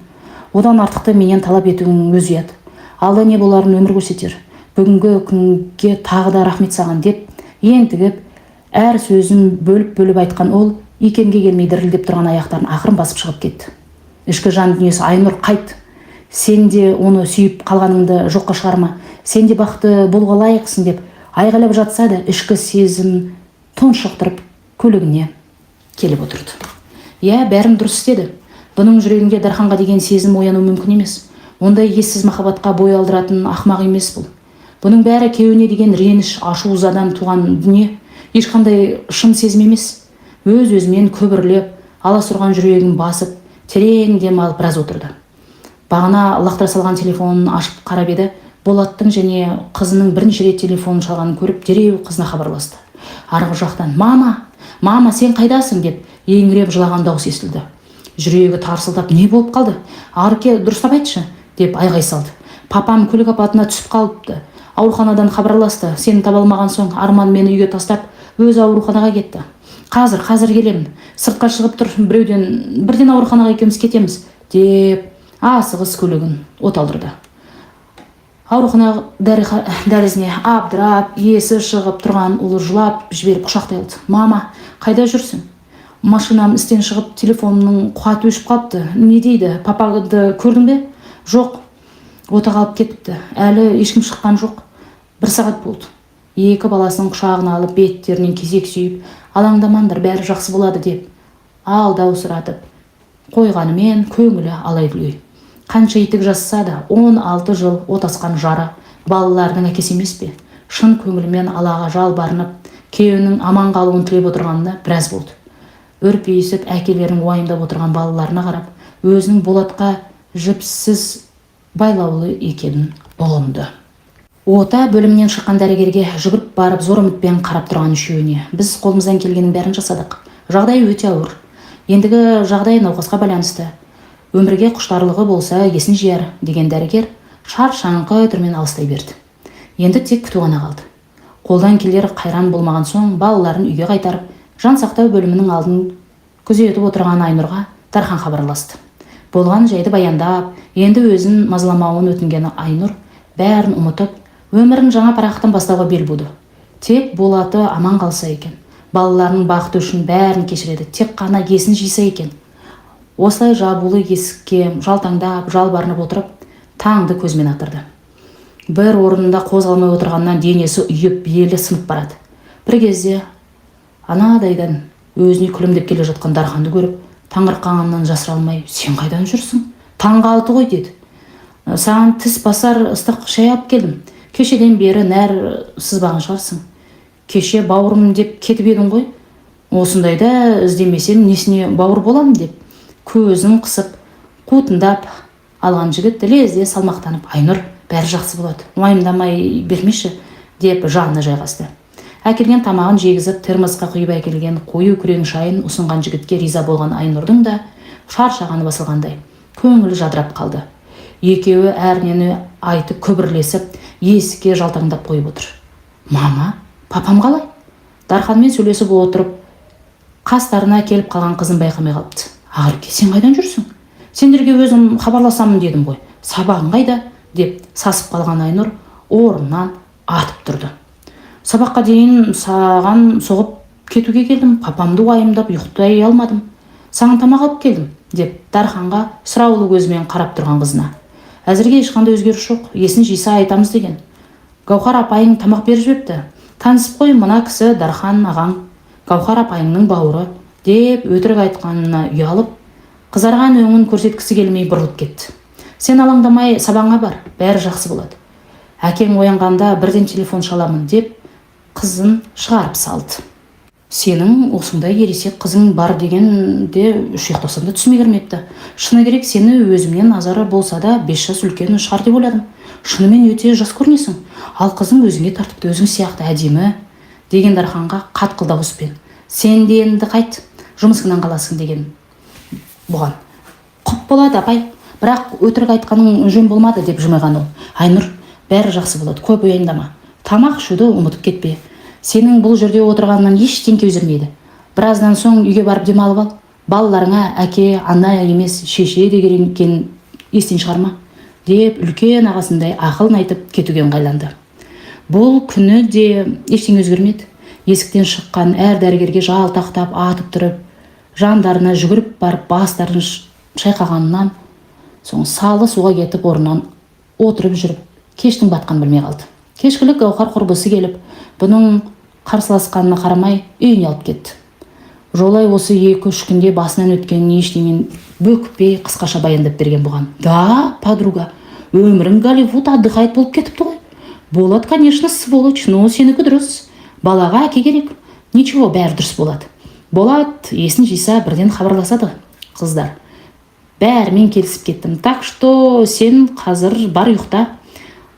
Одан артықты менен талап етуің өз ұят. Алда не боларын өмір көрсетер. Бүгінгі күнге тағы да рахмет саған, деп ентігіп әр сөзін бөліп айтқан ол икемге келмей дірілдеп тұрған аяқтарын ақырын басып шығып кетті. Ішкі жан дүниесі: Айнұр, қайт. Сен де оны сүйіп қалғаныңды жоққа шығарма. Сен де бақытты болуға лайықсың, деп айғайлап жатса да ішкі сезім тұншықтырып көлігіне келіп отырды. Иә, бәрін дұрыс істеді. Бұның жүрегінде Дарханға деген сезім ояну мүмкін емес. Ондай ессіз махаббатқа бой алдыратын ақымақ емес бұл. Бұның бәрі күйеуіне деген реніш, ашу-ызадан туған дүние. Ешқандай шын сезім емес. Өз-өзімен көбірлеп, аласұрған жүрегін басып, терең дем алып біраз отырды. Бағана лақтыра салған телефонын ашып қарап еді. Болаттың және қызының бірінші рет телефонын шалғанын көріп, дереу қызына хабарласты. Арғы жақтан: Мама, сен қайдасың, деп еңіреп жылаған дауыс естілді. жүрегі тарсылдап не болып қалды, Арке дұрыстап айтшы деп айғай салды. Папам көлік апатына түсіп қалыпты, ауруханадан хабарласты. Сені таба алмаған соң Арман мені үйге тастап өзі ауруханаға кетті. Қазір келемін, сыртқа шығып тұр, бірден ауруханаға екеуміз кетеміз деп асығыс көлігін оталдырды. Аурухана дәрізіне абдырап, есі шығып тұрған ұлы жылап жіберіп құшақтай алды. Мама, қайда жүрсің? Машинам істен шығып, телефонымның қуаты өшіп қалыпты. Не дейді? Папаңды көрдің бе? Жоқ, ота қалып кетіпті. Әлі ешкім шыққан жоқ. 1 сағат болды. Екі баласының құшағына алып, беттерінен кезек сүйіп, алаңдамаңдар, бәрі жақсы болады деп алдаусыратып қойғанымен көңілі алай-дүлей. Қанша етік жасаса да 16 жыл отасқан жары балалардың әкесі емес пе? Шын көңілімен Аллаға жалбарынып, күйеуінің аман қалуын тілеп отырғанына біраз болды. Үрпейісіп әкелерін уайымдап отырған балаларына қарап, өзінің Болатқа жіпсіз байлаулы екенін ұғынды. Ота бөлімнен шыққан дәрігерге жүгіріп барып зор үмітпен қарап тұрған үшеуіне. Біз қолымыздан келгеннің бәрін жасадық. Жағдай өте ауыр. Ендігі жағдай науқасқа байланысты. Өмірге құштарлығы болса есін жияр деген дәрігер шаршаңқы түрмен алыстай берді. Енді тек күту ғана қалды. Қолдан келер қайран болмаған соң балаларын үйге қайтарып, жан сақтау бөлімінің алдын күзетіп отырған Айнұрға Дархан хабарласты. Болған жайды баяндап, енді өзін мазаламауын өтінген Айнұр бәрін ұмытып, өмірін жаңа парақтан бастауға бел буды. Тек Болаты аман қалса екен, балаларының бақыты үшін бәрін кешіреді, тек қана есін жиса екен. Осылай жабулы есікке жалтаңдап, жалбарынып отырып, таңды көзмен атырды. Бір орнында қозғалмай отырғаннан денесі үйіп, белі сынып барады. Бір кезде анадайдан өзіне күлімдеп келе жатқан Дарханды көріп, таңырқағаннан жасыра алмай, сен қайдан жүрсің? Таңғы 6 ғой деді. Саған тіс басар ыстық шай алып келдім. Кешеден бері нәр сызбаған шығарсың. Кеше бауырым деп кетіп едің ғой. Осындайда іздемесем несіне бауыр болам деп көзін қысып, қутындап алған жігіт лезде салмақтанып, Айнұр, бәрі жақсы болады, уайымдамай бермеші деп жанына жайғасты. Әкелген тамағын жегізіп, термосқа құйып әкелген қою күрең шайын ұсынған жігітке риза болған Айнұрдың да шаршағаны басылғандай көңілі жадырап қалды. Екеуі әрнені айтып күбірлесіп, есікке жалтаңдап қойып отыр. Мама, папам қалай? Дарханмен сөйлесіп отырып, қастарына келіп қалған қызын байқамай қалыпты. Арке, сен қайдан жүрсің? Сендерге өзім хабарласамын дедім ғой. Сабағың қайда? Деп сасып қалған Айнұр орнынан атып тұрды. Сабаққа дейін саған соғып кетуге келдім. Папамды уайымдап ұйықтай алмадым. Саған тамақ алып келдім деп Дарханға сұраулы көзімен қарап тұрған қызына. Әзірге ешқандай өзгеріс жоқ, есін жиса айтамыз деген. Гаухар апайың тамақ беріп жіберіпті. Танысып қой, мына кісі Дархан ағаң, Гаухар апайыңның бауыры деп өтірік айтқанына ұялып, қызарған өңін көрсеткісі келмей бұрылып кетті. Сен алаңдамай сабаңа бар, бәрі жақсы болады. Әкең оянғанда бірден телефон шаламын деп қызын шығарып салды. Сенің осындай ересек қызың бар дегенде ұйықтасам да түсіме кірмепті. Шыны керек, сені өзімнен назары болса да 5 жас үлкен шығар деп ойладым. Шынымен өте жас көрінесің. Ал қызың өзіңе тартыпты, өзің сияқты әдемі деген Дарханға қатқыл дауыспен. Сен де енді қайт, жұмысыңнан қаласың деген бұған. Құп болады апай, бірақ өтірік айтқаның жөн болмады деп жымиған ол. Айнұр, бәрі жақсы болады, көп уайымдама. Тамақ ішуді ұмытып кетпе. Сенің бұл жерде отырғаннан ештеңе өзірмейді. Біраздан соң үйге барып демалып ал. Балаларыңа әке, ана емес, шеше де керек екенін естен шығарма деп үлкен ағасындай ақылын айтып кетуге ыңғайланды. Бұл күні де ештеңе өзгермеді. Есіктен шыққан әр дәрігерге жалтақтап атып тұрып, жандарына жүгіріп барып бастарын шайқағанынан соң салы суға кетіп орнынан отырып жүріп, кештің батқанын білмей қалды. Кешкілік Гаухар құрбысы келіп, бұның қарсыласқанына қарамай үйіне алып кетті. Жолай осы 2-3 күнде басынан өткенін ештеңен бөкпей қысқаша баяндап берген бұған. Да, подруга, өмірің Голливуд отдыхает болып кетіпті ғой. Болат, конечно, сволочь, но сенікі дұрыс. Балаға әке керек. Ничего, бәрі дұрыс болады. Болат есін жиса бірден хабарласады. Қыздар, бәрімен келісіп кеттім. Так что сен қазір бар ұйықта.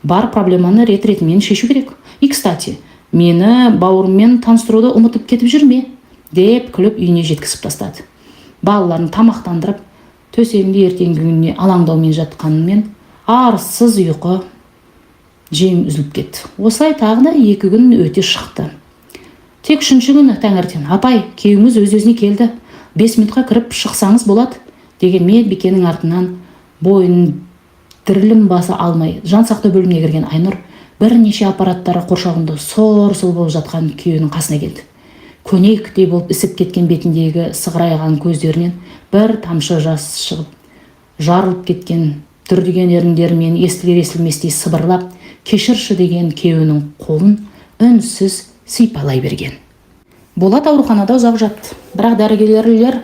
Бар проблеманы рет-ретімен шешу керек. И, кстати, мені бауырыммен таныстыруды ұмытып кетіп жүрме деп күліп үйіне жеткізіп тастады. Балаларын тамақтандырып, төсегінде ертеңгі күніне алаңдаумен жатқанымен арсыз ұйқы жем үзіліп кетті. Осылай тағы да 2 күн өте шықты. Тек 3-ші күні таңертең апай, күйеуіңіз өз-өзіне келді, 5 минутқа кіріп шықсаңыз болады деген медбикенің артынан бойын дірілім баса алмай жан сақтау бөліміне кірген Айнұр бірнеше аппараттары қоршауында сор-сор болып жатқан күйеуінің қасына келді. Көнектей болып ісіп кеткен бетіндегі сығырайған көздерінен бір тамшы жас шығып, жарылып кеткен дүрдеген еріндерімен естілер-естілместей сыбырлап, кешірші деген күйеуінің қолын үнсіз сипалай берген. Болат ауруханада ұзақ жатты, бірақ дәрігерлер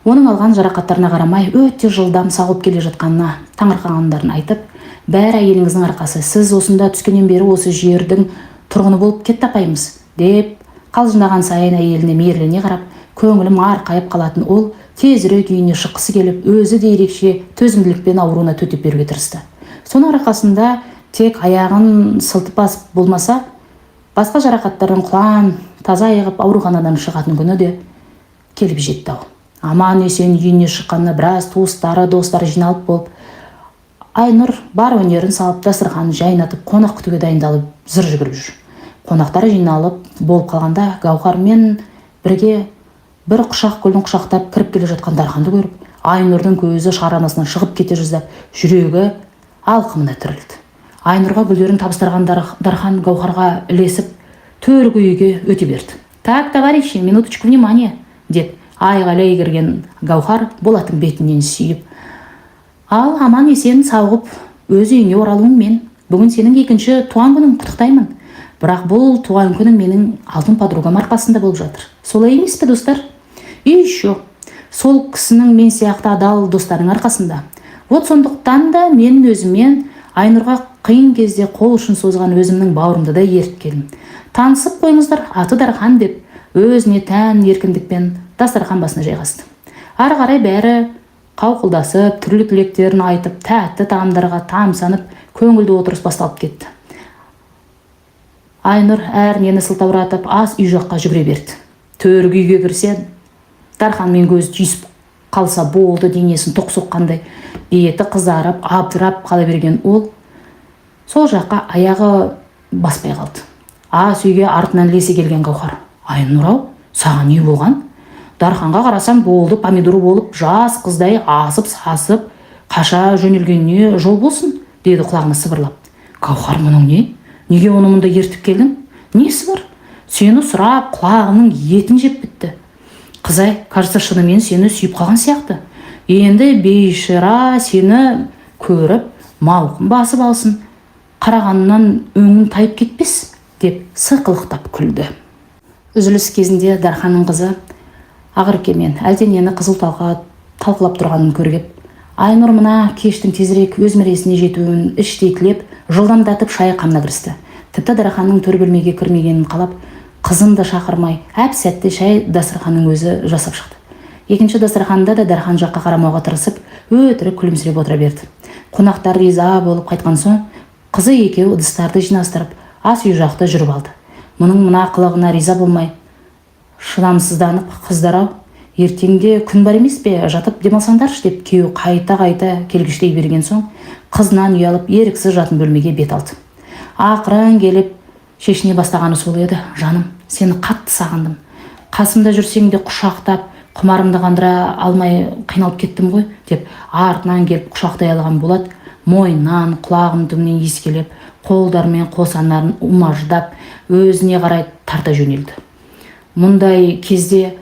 оның алған жарақаттарына қарамай өте жылдам сауығып келе жатқанына таңырқағандарын айтып, бәрі әйеліңіздің арқасы, сіз осында түскеннен бері осы жердің тұрғыны болып кетті апаймыз, деп қалжыңдаған сайын әйеліне мейірлене қарап, көңілім арқайып қалатын ол тезірек үйіне шыққысы келіп, өзі де ерекше төзімділікпен ауруына төтеп беруге тырысты. Соның арқасында тек аяғын сылтып басып болмаса, басқа жарақаттарын құлан таза айығып ауруханадан шығатын күні де келіп жетті. Аман есен үйіне шыққанына біраз туыстары, достары жиналып болып, Айнұр бар өнерін салып, дастархан жайнатып, қонақ күтуге дайындалып зыр жүгіріп жүр. Қонақтары жиналып болып қалғанда Гаухармен бірге бір құшақ гүлін құшақтап кіріп келе жатқан Дарханды көріп, Айнұрдың көзі шаранасынан шығып кете жаздап, жүрегі алқымына тірілді. Айнұрға гүлдерін табыстырған Дархан Гаухарға ілесіп, төргі үйге өте берді. Так, товарищи, минуточку внимания, деп айғайлай кірген Гаухар Болаттың бетінен сүйіп, ал аман есен сауығып өз үйіңе оралуыңмен, бүгін сенің 2-ші туған күнің, құттықтаймын. Бірақ бұл туған күнім менің алтын подругам арқасында болып жатыр. Солай емес пе, достар? И еще, сол кісінің мен сияқты адал достарының арқасында. Вот сондықтан да мен өзімен Айнұрға қиын кезде қол ұшын созған өзімнің бауырымды да ертіп келдім. Танысып қойыңыздар, аты Дархан, деп өзіне тән еркіндікпен дастархан басына жайғасты. Ары қарай бәрі қауқылдасып, түрлі тілектерін айтып, тәтті тағамдарға тамсанып, көңілді отырыс басталып кетті. Айнұр әрнені сылтауратып ас үй жаққа жүгіре берді. Төргі үйге кірсе, Дарханмен көзі түйісіп қалса болды, денесін тоқ соққандай, беті қызарып, абдырап қала берген ол сол жаққа аяғы баспай қалды. Ас үйге артынан ілесе келген Гаухар: Айнұр-ау, саған не болған? Дарханға қарасам болды, помидор болып, жас қыздай асып-сасып, қаша жөнелгеніне жол болсын, деді құлағына сыбырлап. Гаухар, мұның не? Неге оны мұнда ертіп келдің? Несі бар? Сені сұрап, құлағының етін жеп бітті. Қызай, кажется, шынымен сені сүйіп қалған сияқты. Енді бейшара сені көріп, мауқын басып алсын, қарағанынан өңін тайып кетпес, деп сықылықтап күлді. Үзіліс кезінде Дарханның қызы Ақеркемен әлденені қызыл талқылап тұрғанын көргеп, Айнұр мына кештің тезірек өз мәресіне жетуін іштей тілеп, жылдамдатып шай қамына кірісті. Тіпті Дарханның төр бөлмеге кірмегенін қалап, қызын да шақырмай, әп-сәтте шай дастарханның өзі жасап шықты. 2-ші дастарханда да Дархан жаққа қарамауға тырысып, өтірік күлімсіреп отыра берді. Қонақтар риза болып қайтқан соң, қызы екеуі ыдыстарды жинастырып, ас үй жақта жүріп алды. Мұның мына қылығына риза болмай, шыдамсызданып, қыздар-ау, ертеңде күн бар емес пе, жатып демалсаңдаршы, деп күйеуі қайта келгіштей берген соң, қызынан ұялып, еріксіз жатын бөлмеге бет алды. Ақырын келіп шешіне бастағаны сол еді: жаным, сені қатты сағындым. Қасымда жүрсең де құшақтап, құмарымды қандыра алмай қиналып кеттім ғой, деп артынан келіп құшақтай алған Болат мойнынан, құлағының түбінен иіскелеп, қолдарымен қосанарын умаждап, өзіне қарай тарта жөнелді. Мұндай кезде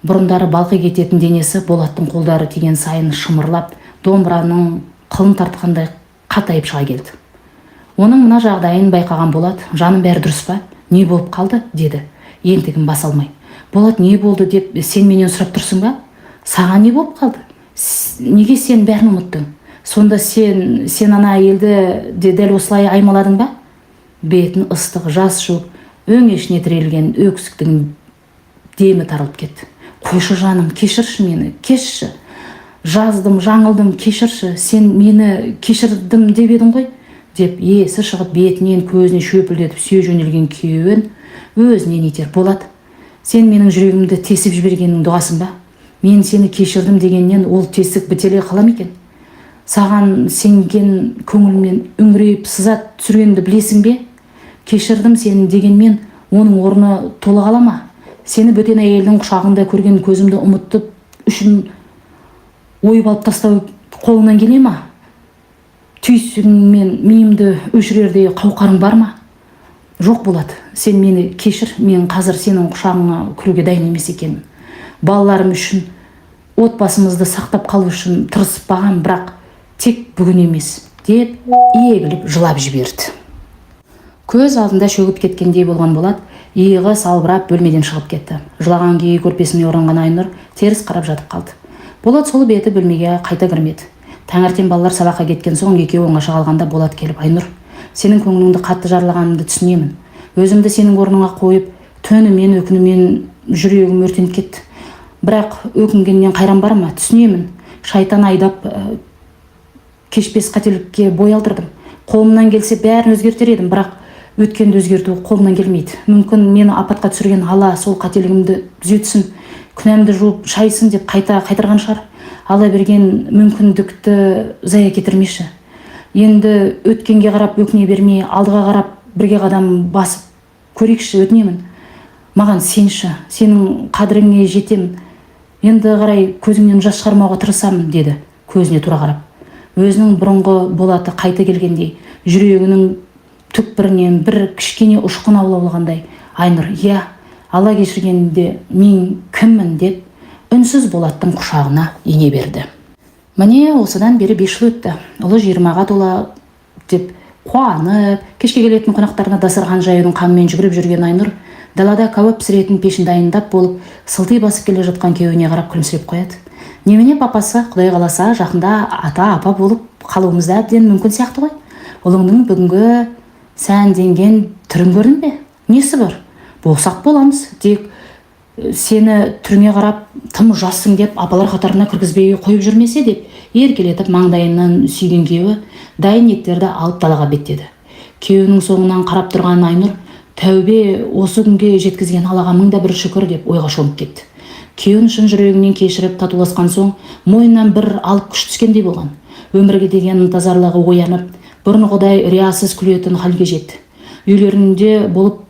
бұрындары балқи кететін денесі Болаттың қолдары тиген сайын шымырлап, домбыраның қылын тартқандай қатайып шыға келді. Оның мына жағдайын байқаған Болат: жаным, бәрі дұрыс па? Не болып қалды? Деді, ентігін баса алмай. Болат: не болды деп сен менен сұрап тұрсың ба? Саған не болып қалды? Неге сен бәрін ұмыттың? Сонда сен ана әйелді де дәл осылай аймаладың ба? Бетін ыстық жас жуып, өңешіне тірелген өксіктің демі тарылып кетті. Қойшы жаным, кешірші мені, кешші. Жаздым, жаңылдым, кешірші. Сен мені кешірдім деп едің ғой, деп есі шығып бетінен көзіне шөпілдетіп сүйе жөнелген күйеуін өзінен етер: Болат, сен менің жүрегімді тесіп жібергенің дұғасын ба? Мен сені кешірдім дегеннен ол тесік бітеле қала ма екен? Саған сенген көңілмен үңірейіп сызат түсіргенді білесің бе? Кешірдім сені дегенмен оның орны тола қала ма? Сені бөтен әйелдің құшағында көрген көзімді ұмыттып үшін ойып алып тастау қолыңнан келе ма? Түйсігіңмен миымды өшірердей қауқарың бар ма? Жоқ болады. Сен мені кешір, мен қазір сенің құшағыңа кіруге дайын емес екенмін. Балаларым үшін, отбасымызды сақтап қалу үшін тырысып бағам, бірақ тек бүгін емес, деп егіліп жылап жіберді. Көз алдында шөгіп кеткендей болған Болат иығы салбырап бөлмеден шығып кетті. Жылаған күйі көрпесіне оранған Айнұр теріс қарап жатып қалды. Болат сол беті бөлмеге қайта кірмеді. Таңертең балалар сабаққа кеткен соң екеуі оңаша қалғанда Болат келіп: Айнұр, сенің көңіліңді қатты жарылғанымды түсінемін. Өзімді сенің орныңа қойып, түнімен өкінумен жүрегім өртеніп кетті. Бірақ өкінгеннен қайран бар ма? Түсінемін. Шайтан айдап кешпес қателікке бой алдырдым. Қолымнан келсе бәрін өзгертер едім, бірақ өткенді өзгерту қолымнан келмейді. Мүмкін мені апатқа түсірген Алла сол қателігімді түзетсін, күнәмді жуып шайсын деп қайтарған шығар. Алла берген мүмкіндікті зая кетірмеші. Енді өткенге қарап өкіне бермей, алдыға қарап бірге қадам басып көрейікші, өтінемін. Маған сенші, сенің қадіріңе жетем. Енді қарай көзіңнен жас шығармауға тырысамын, деді көзіне тура қарап. Өзінің бұрынғы Болаты қайта келгендей, жүрегінің түкпірінен бір кішкене ұшқын аулалағандай. Айнұр: иә, Алла кешіргенде мен кіммін деп үнсіз Болаттың құшағына ене берді. Міне осыдан бері 5 жыл өтті. Ұлы 20-ға тола деп қуанып, кешке келетін қонақтарына дастархан жаюдың қамымен жүгіріп жүрген Айнұр далада кәуап пісіретін пешін дайындап болып, сылти басып келе жатқан күйеуіне қарап күлімсіреп қояды. Немене папасы, Құдай қаласа жақында ата-апа болып қалуымыз да әбден мүмкін сияқты ғой. Ұлыңның бүгінгі сәнденген түрін көрдің бе? Несі бар? Болсақ боламыз. Тек сені түріңе қарап тым жассың деп апалар қатарына кіргізбей қойып жүрмесе деп еркелетіп маңдайынан сүйген күйеуі дайын еттерді алып далаға беттеді. Күйеуінің соңынан қарап тұрған Айнұр: тәубе, осы күнге жеткізген Аллаға мың да бір шүкір деп ойға шомып кетті. Күйеуін шын жүрегімен кешіріп татуласқан соң мойнынан бір алып күш түскендей болған. Өмірге деген ынтазарлығы оянып, бұрынғыдай риясыз күлетін халге жетті. Үйлерінде болып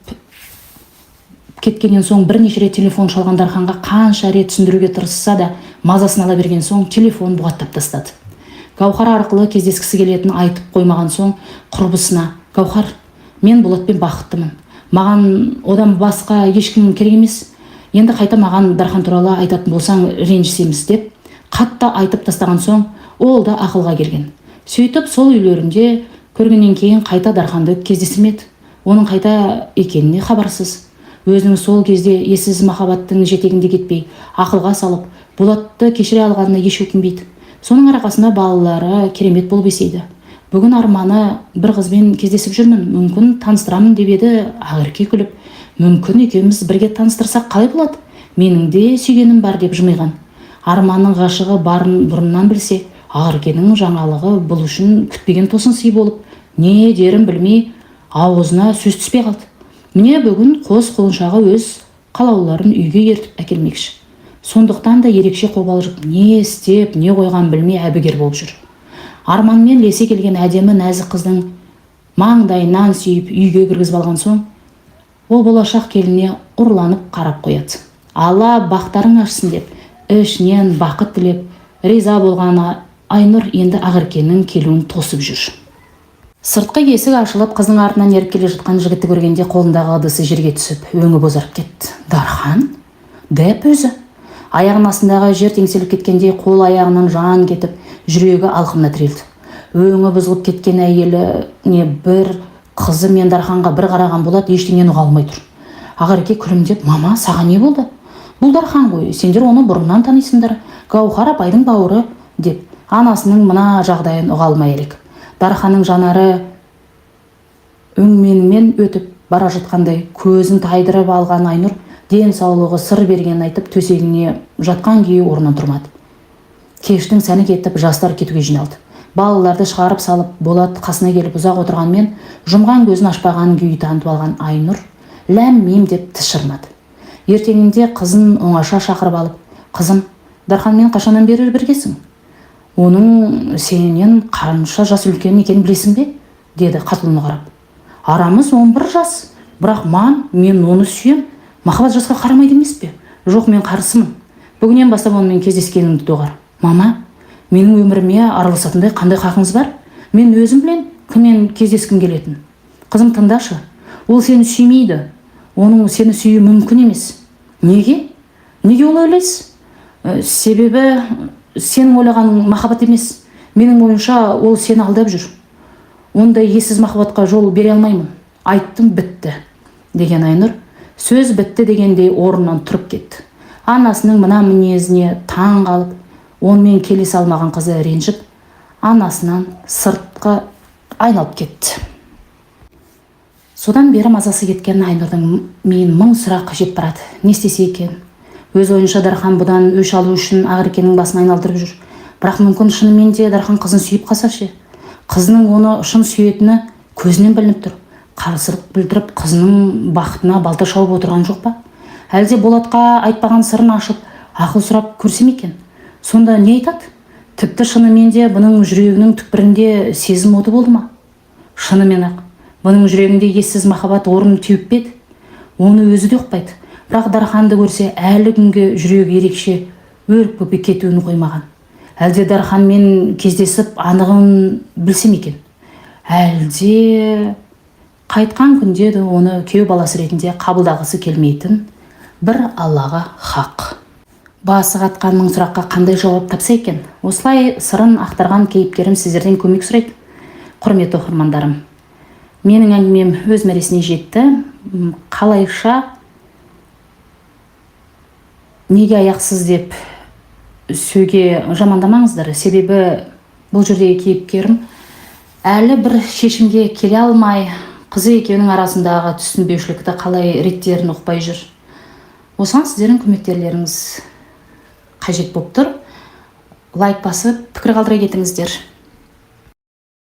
кеткеннен соң бірнеше рет телефон шалған Дарханға қанша рет түсіндіруге тырысса да мазасын ала берген соң телефон бұғаттап тастады. Гаухар арқылы кездескісі келетінін айтып қоймаған соң құрбысына: Гаухар, мен Болатпен бақыттымын. Маған одан басқа ешкім керек емес. Енді қайта маған Дархан туралы айтатын болсаң ренжісеміз деп қатты айтып тастаған соң ол да ақылға келген. Сөйтіп сол үйлерінде көргеннен кейін қайта Дарханды кездестірмеді. Оның қайта екеніне хабарсыз. Өзінің сол кезде ессіз махаббаттың жетегінде кетпей, ақылға салып, Болатты кешіре алғанына еш өкінбейді. Соның арқасында балалары керемет болып есейді. Бүгін арманы: бір қызбен кездесіп жүрмін, мүмкін таныстырамын деп еді. Ақерке күліп: мүмкін екеуміз бірге таныстырсақ қалай болады? Менің де сүйгенім бар деп жымиған. Арманның ғашығы барын бұрыннан білсе, Ақеркенің жаңалығы бұл үшін күтпеген тосын сый болып, не дерін білмей аузына сөз түспей қалды. Міне бүгін қос құлыншағы өз қалауларын үйге ертіп әкелмекші. Сондықтан да ерекше қобалжып, не істеп, не қойған білмей әбігер болып жүр. Арманмен лесе келген әдемі нәзік қыздың маңдайынан сүйіп үйге кіргізіп алған соң, ол болашақ келіне ұрланып қарап қояды. Алла бақтарың ашсын деп, ішінен бақыт тілеп, риза болған Айнұр енді Ақеркенің келуін тосып жүр. Сыртқы есік ашылып, қыздың артынан еріп келе жатқан жігітті көргенде қолындағы ыдысы жерге түсіп, өңі бозарып кетті. Дархан? Деп өзі. Аяғын астындағы жер теңселіп кеткенде қол аяғынан жан кетіп, жүрегі алқымына тірелді. Өңі бұзылып кеткен әйеліне бір қызы мен Дарханға бір қараған Болат ештеңені ұға алмай тұр. Ақерке күлімдеп: мама, саған не болды? Бұл Дархан ғой, сендер оны бұрыннан танисыңдар, Гаухар апайдың бауыры, деп анасының мына жағдайын ұға алмай әлек. Дарханның жанары өңменімен өтіп бара жатқандай көзін тайдырып алған Айнұр денсаулығы сыр бергенін айтып төсегіне жатқан күйі орнынан тұрмады. Кештің сәні кетіп, жастар кетуге жиналды. Балаларды шығарып салып, Болат қасына келіп ұзақ отырғанмен жұмған көзін ашпаған күйі танытып алған Айнұр ләм-мим деп тіс шырмады. Ертеңінде қызын оңаша шақырып алып: қызым, Дарханмен қашаннан бері біргесің? Оның сенен қанша жас үлкен екенін білесің бе? Деді қатулына қарап. Арамыз 11 жас, бірақ мен оны сүйем. Махаббат жасқа қарамайды емес пе? Жоқ, мен қарсымын. Бүгіннен бастап онымен кездескеніңді доғар. Мама, менің өміріме араласатындай қандай хақыңыз бар? Мен өзім білем кіммен кездескім келетін. Қызым, тыңдашы. Ол сені сүймейді. Оның сені сүюі мүмкін емес. Неге? Неге олай ойлайсыз? Себебі сенің ойлағаның махаббат емес. Менің ойымша ол сені алдап жүр. Ондай ессіз махаббатқа жол бере алмаймын. Айттым, бітті, деген Айнұр сөз бітті дегендей орнынан тұрып кетті. Анасының мына мінезіне таң қалып, онымен келісе алмаған қызы ренжіп, анасынан сыртқа айналып кетті. Содан бері мазасы кеткен Айнұрдың миын мың сұрақ жеп барады. Не істесе екен? Өз ойынша Дархан бұдан өш алу үшін Ақеркенің басын айналдырып жүр. Бірақ мүмкін шынымен де Дархан қызын сүйіп қалса ше? Қызының оны шын сүйетіні көзінен білініп тұр. Қарсылық білдіріп қызының бақытына балта шауып отырған жоқ па? Әлде Болатқа айтпаған сырын ашып, ақыл сұрап көрсем екен? Сонда не айтады? Тіпті шынымен де бұның жүрегінің түкпірінде сезім оты болды ма? Шынымен ақ, бұның жүрегінде ессіз махаббат орын теуіп пе еді? Оны өзі де ұқпайды. Бірақ Дарханды көрсе, әлі күнге жүрегі ерекше өріп кетуін қоймаған. Әлде Дарханмен кездесіп анығын білсем екен? Әлде қайтқан күнде де оны күйеу баласы ретінде қабылдағысы келмейтін бір Аллаға хақ. Басы қатқан мың сұраққа қандай жауап тапса екен? Осылай сырын ақтарған кейіпкерім сіздерден көмек сұрайды. Құрметті оқырмандарым, менің әңгімем өз мәресіне жетті. Қалайша неге аяқсыз деп сөйге жамандамаңыздар. Себебі бұл жердегі кейіпкерім әлі бір шешімге келе алмай, қызы екеуінің арасындағы түсінбеушілікті қалай реттерін ұқпай жүр. Осыған сіздердің көмектерлеріңіз қажет болып тұр. Лайк басып, пікір қалдыра кетіңіздер.